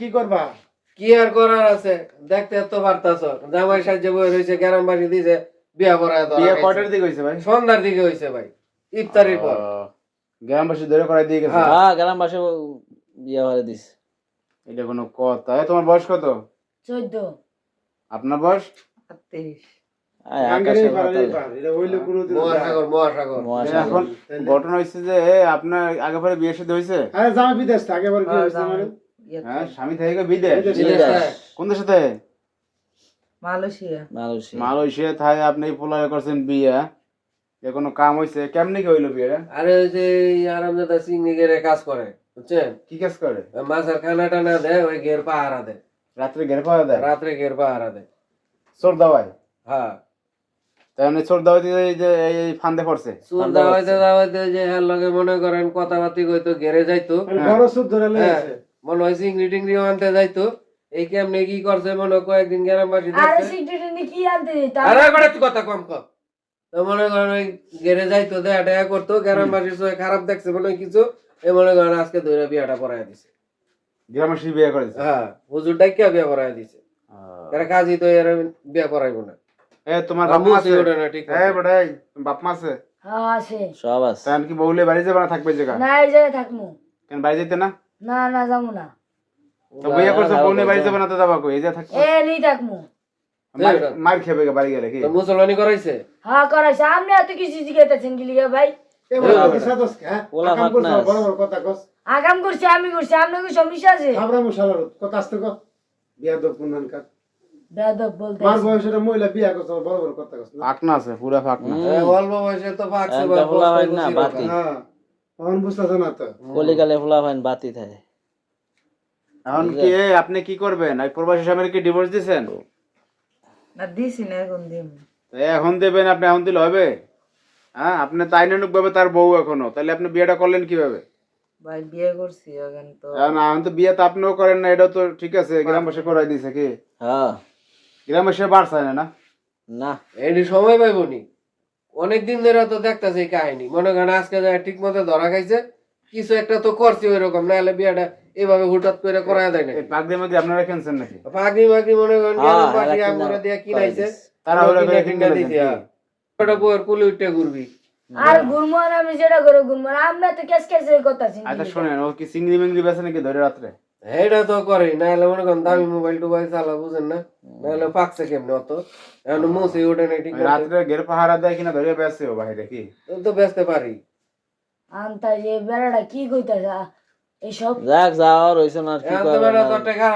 কি করবা? কি আর করার আছে, দেখতে তো পারতাছ জামাই সাহায্য বই রয়েছে, গ্রামবাসী দিছে বিয়া করায় ধরা বিয়ে খাইছে। কয়টার দিকে হইছে ভাই? সন্ধ্যার দিকে হইছে ভাই, ইফতারির পর। গ্রামবাসী ধরে করাই দিয়ে গেছে। হ্যাঁ। হ্যাঁ গ্রামবাসী বিয়ে হয়ে দিস। এটা কোনো কথা? তোমার বয়স কত? 14 আপনার বয়স? 38 আঙ্গেরই পারেরই পার। এটা হইলো কোনো দিন মহাসাগর। এখন ঘটনা হইছে যে আপনার আগে পরে বিয়ে শাদী হইছে? আরে জামাই বিদেশ থাকে, আবার কি হইছে মানে? হ্যাঁ, স্বামী থেকে বিদেশ। বিদেশ। কোন দেশে থাকে? মালয়েশিয়া। মালয়েশিয়া থাকে। আপনি পোলারে করছেন বিয়ে, এ কোনো কাম হইছে? কেমনি কি হইলো বিয়েটা? আরে ওই যে আরামদাদা সিংনি গেরে কাজ করে, বুঝছেন? কি কাজ করে? ওই মাছের খানা টানা দেয়, ওই গের পাহারা দেয়, রাত্রে ঘের পাওয়া দেয়? রাত্রে গের পাহারা দেয়। চোর দাওয়ায়? হ্যাঁ, তাহলে চোর দাওয়াইতে এই যে এই ফান্দে পড়ছে। চুল দাওয়াইতে যে হ্যাঁ লগে মনে করেন কথাবার্তি কইতো, ঘেরে যাইতো, মানে বড় সুদ ধরে লই হ্যাঁ, আছে। মনে হয় চিংড়ি টিংড়িও আনতে যাইতো। এই কেমনে কি করছে মনে হয় কয়েকদিন গ্রামবাসী আরে দেখছে। সিগরেট কি আনতে দিতা? আরে বেটা তুই কথা কম কর। তো মনে করেন ওই ঘেরে যাইতো, দেখা টেয়া করতো, গ্রামবাসীর সঙ্গে খারাপ দেখছে মনে হয় কিছু, এ মনে করেন আজকে ধরে বিয়াটা পড়াই দিছে। গ্রামের সেই বিয়ে করেছে? হ্যাঁ, হুজুর ডাকিয়া বিয়া পড়াই দিছে। এরা কাজী তো এরা বিয়া পড়াইবো না। এ তোমার আর বাপ মা মুছে আছে? ওঠে না, ঠিক এ বেটা, এই বাপ মা আছে? হ্যাঁ আছে। সব আছে। তাহলে কি বউলে বাড়ি যাবে না থাকবে জায়গা? না এই জায়গায় থাকমু। কেন বাড়ি যেতে না? না না যামু না। তো বিয়ে করছো, বউলে বাড়ি যাবে না তো যাবা কই? এই যে থাকবে। নি থাকমু। মার খেবে বাড়ি গেলে কি? তো মুসলমানি করাইছে। হ্যাঁ করাইছে। আপনি এত কিছু জিজ্ঞাসাছেন কি লিগা ভাই? এবার কি সাদস হ্যাঁ? ওলা আকাম করছ, ফাটনাস। বড় বড় কথা কস। আগাম করছি আমি করছি, আপনার কি সমস্যা আছে? খাবরা মুশালার কথা আসতে কো। বিয়া দব কোনন কাট। বেয়াদব বলতে মার আছে। বয়সের মহিলা বিয়া করছ, বড় বড় কথা কস না। ফাঁকনা আছে, পুরা ফাঁকনা। অল্প বয়সে তো পাকছে একটা ফুলা হয় না, বাতি। হ্যাঁ। অন বুঝতাছ না তো। কলিকালে ফুলা হয় বাতি থাকে। এখন কি আপনি কি করবেন? এই প্রবাসী স্বামীর কি ডিভোর্স দিবেন? না দিছি না, এখন দিম। এখন দেবেন? আপনি এখন দিলে হবে? হ্যাঁ, আপনি তাই নানুক ভাবে তার বউ এখনো, তাহলে আপনি বিয়েটা করলেন কিভাবে? ভাই বিয়ে করছি এখন তো। এখন তো বিয়ে তো আপনিও করেন না, এটাও তো ঠিক আছে, গ্রামবাসী করাই দিছে কি? হ্যাঁ গ্রামবাসী বার চায় না? না এটি সময় পাইবনি। অনেকদিন ধরে তো দেখতেছে এই কাহিনী, মনে করেন আজকে যায় ঠিক মতো ধরা খাইছে, কিছু একটা তো করছে ওইরকম, নাহলে বিয়াটা এভাবে হুঠাৎ করে করায় দেয় না। এই পাগড়ি মাগড়ি আপনারা কিনছেন নাকি? পাগড়ি মাগড়ি মনে করেন হ্যাঁ, গ্রামবাসী এরা আমগুলো দিয়ে কিনাইছে, তারা হলো কিনা করে কিনা কিনে দিছে। দিছে। হ্যাঁ, ওটা বউয়ের কুলি উঠে ঘুরবি। আর ঘুরমন আমি যেটা করে ঘুরমন, আমরা তো কেস কেসে কথা চিনি। আচ্ছা শোনেন, ও কি চিংড়ি মিংড়ি বেছে নাকি ধরে রাত্রে? এটা তো করে, নাহলে মনে করেন দামি মোবাইল টোবাইল চালা, বুঝেন না, নাহলে পাকছে কেমনে অত, এখন মুছে ওঠে না ঠিক ওই মতো। রাত্রে ঘের পাহারা দেয় কিনা ধরে বেছে ও বাইরে কি? তো বেচতে পারি। আনতা যে বেড়াটা কি কইতাছে এইসব? যাক যাও রইছ না আর কি এখন তো করবে বেটা না। তোর টাকা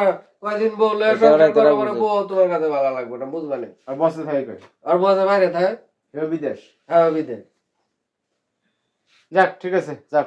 কয়দিন বললে এটা সংসার ওরা করে তারা পরে বুঝে। বউ তোমার কাছে ভালো লাগবে না, বুঝবা না। আর বসে থাকে কই? আর বসে বাইরে থাকে, কেউ বিদেশ? হ্যাঁ বিদেশ। যাক ঠিক আছে, যাক।